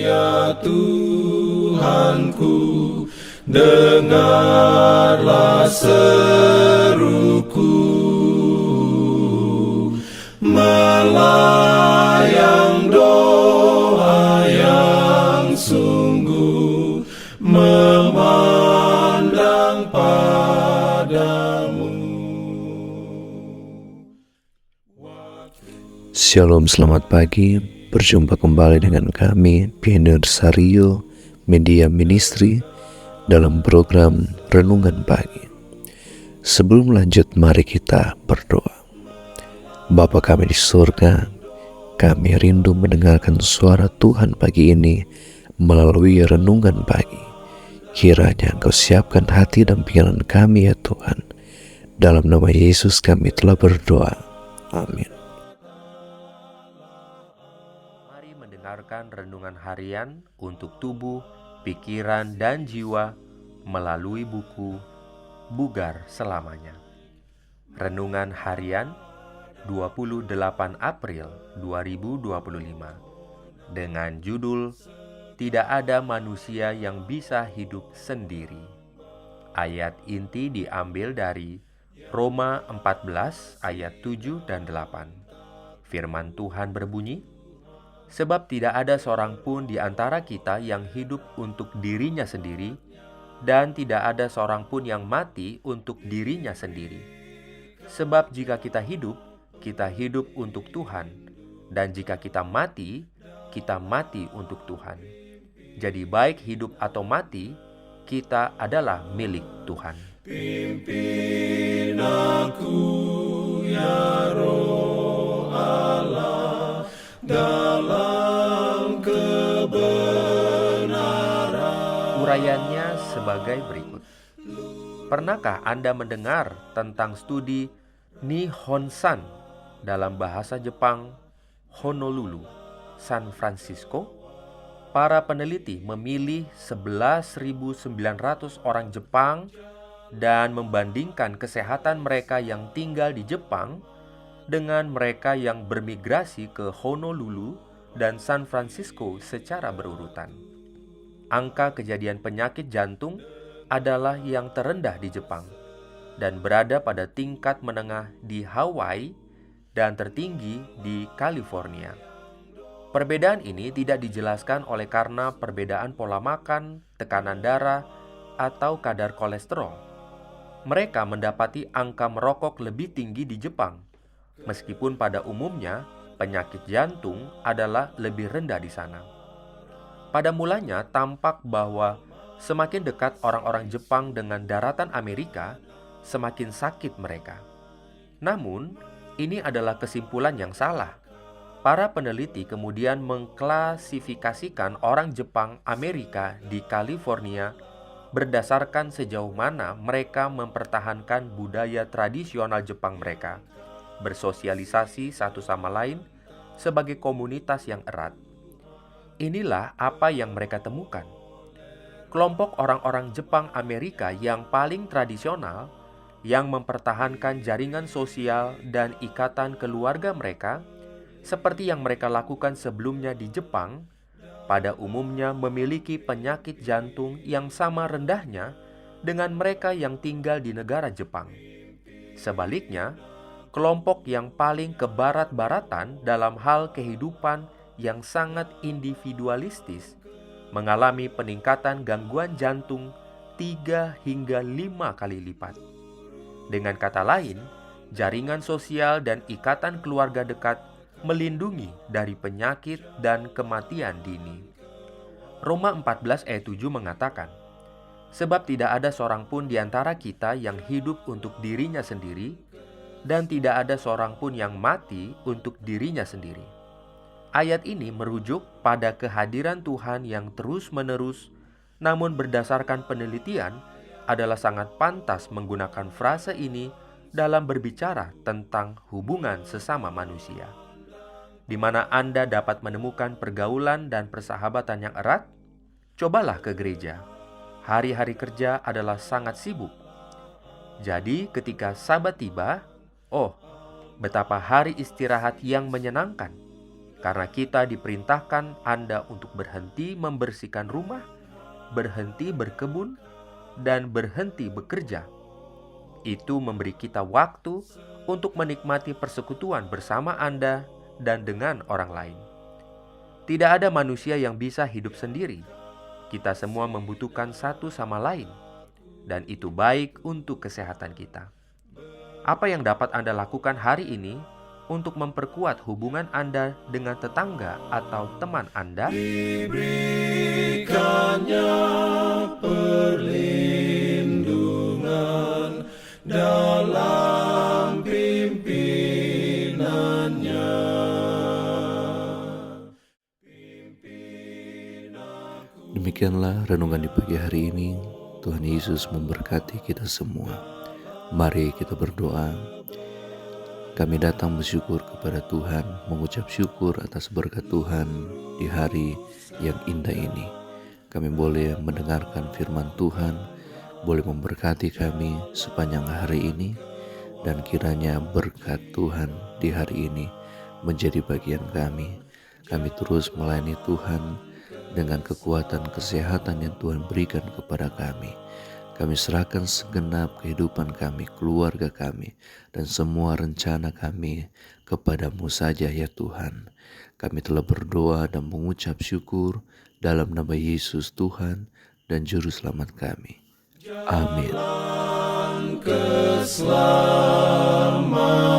ya Tuhanku, dengarlah seruku, melayang doa yang sungguh, memandang padamu. Shalom, selamat pagi. Berjumpa kembali dengan kami, Pioneer Sario Media Ministry, dalam program Renungan Pagi. Sebelum lanjut, mari kita berdoa. Bapa kami di surga, kami rindu mendengarkan suara Tuhan pagi ini melalui Renungan Pagi. Kiranya Engkau siapkan hati dan pikiran kami ya Tuhan. Dalam nama Yesus kami telah berdoa. Amin. Mari mendengarkan renungan harian untuk tubuh, pikiran, dan jiwa melalui buku Bugar Selamanya. Renungan harian 28 April 2025 dengan judul Tidak ada manusia yang bisa hidup sendiri. Ayat inti diambil dari Roma 14 ayat 7 dan 8. Firman Tuhan berbunyi, sebab tidak ada seorang pun di antara kita yang hidup untuk dirinya sendiri, dan tidak ada seorang pun yang mati untuk dirinya sendiri. Sebab jika kita hidup untuk Tuhan, dan jika kita mati untuk Tuhan. Jadi baik hidup atau mati, kita adalah milik Tuhan. Pimpin aku ya Roh Allah dalam kebenaran. Urayanya sebagai berikut. Pernahkah Anda mendengar tentang studi Nihonsan, dalam bahasa Jepang Honolulu, San Francisco? Para peneliti memilih 11.900 orang Jepang dan membandingkan kesehatan mereka yang tinggal di Jepang dengan mereka yang bermigrasi ke Honolulu dan San Francisco secara berurutan. Angka kejadian penyakit jantung adalah yang terendah di Jepang dan berada pada tingkat menengah di Hawaii dan tertinggi di California. Perbedaan ini tidak dijelaskan oleh karena perbedaan pola makan, tekanan darah, atau kadar kolesterol. Mereka mendapati angka merokok lebih tinggi di Jepang, meskipun pada umumnya penyakit jantung adalah lebih rendah di sana. Pada mulanya tampak bahwa semakin dekat orang-orang Jepang dengan daratan Amerika, semakin sakit mereka. Namun, ini adalah kesimpulan yang salah. Para peneliti kemudian mengklasifikasikan orang Jepang Amerika di California berdasarkan sejauh mana mereka mempertahankan budaya tradisional Jepang mereka, bersosialisasi satu sama lain sebagai komunitas yang erat. Inilah apa yang mereka temukan. Kelompok orang-orang Jepang Amerika yang paling tradisional, yang mempertahankan jaringan sosial dan ikatan keluarga mereka, seperti yang mereka lakukan sebelumnya di Jepang, pada umumnya memiliki penyakit jantung yang sama rendahnya dengan mereka yang tinggal di negara Jepang. Sebaliknya, kelompok yang paling ke barat-baratan dalam hal kehidupan yang sangat individualistis mengalami peningkatan gangguan jantung 3 hingga 5 kali lipat. Dengan kata lain, jaringan sosial dan ikatan keluarga dekat melindungi dari penyakit dan kematian dini. Roma 14 ayat 7 mengatakan, sebab tidak ada seorang pun di antara kita yang hidup untuk dirinya sendiri, dan tidak ada seorang pun yang mati untuk dirinya sendiri. Ayat ini merujuk pada kehadiran Tuhan yang terus-menerus, namun berdasarkan penelitian adalah sangat pantas menggunakan frase ini dalam berbicara tentang hubungan sesama manusia. Di mana Anda dapat menemukan pergaulan dan persahabatan yang erat? Cobalah ke gereja. Hari-hari kerja adalah sangat sibuk. Jadi ketika Sabat tiba, betapa hari istirahat yang menyenangkan. karena kita diperintahkan Anda untuk berhenti membersihkan rumah, berhenti berkebun, dan berhenti bekerja. Itu memberi kita waktu untuk menikmati persekutuan bersama Anda dan dengan orang lain. Tidak ada manusia yang bisa hidup sendiri. Kita semua membutuhkan satu sama lain, dan itu baik untuk kesehatan kita. Apa yang dapat Anda lakukan hari ini untuk memperkuat hubungan Anda dengan tetangga atau teman Anda? Diberikannya perlindungan dalam pimpinannya. Demikianlah renungan di pagi hari ini. Tuhan Yesus memberkati kita semua. Mari kita berdoa. Kami datang bersyukur kepada Tuhan, mengucap syukur atas berkat Tuhan di hari yang indah ini. Kami boleh mendengarkan firman Tuhan, boleh memberkati kami sepanjang hari ini, dan kiranya berkat Tuhan di hari ini menjadi bagian kami. Kami terus melayani Tuhan dengan kekuatan kesehatan yang Tuhan berikan kepada kami. Kami serahkan segenap kehidupan kami, keluarga kami, dan semua rencana kami kepada-Mu saja ya Tuhan. Kami telah berdoa dan mengucap syukur dalam nama Yesus Tuhan dan Juru Selamat kami. Amin. Keselamatan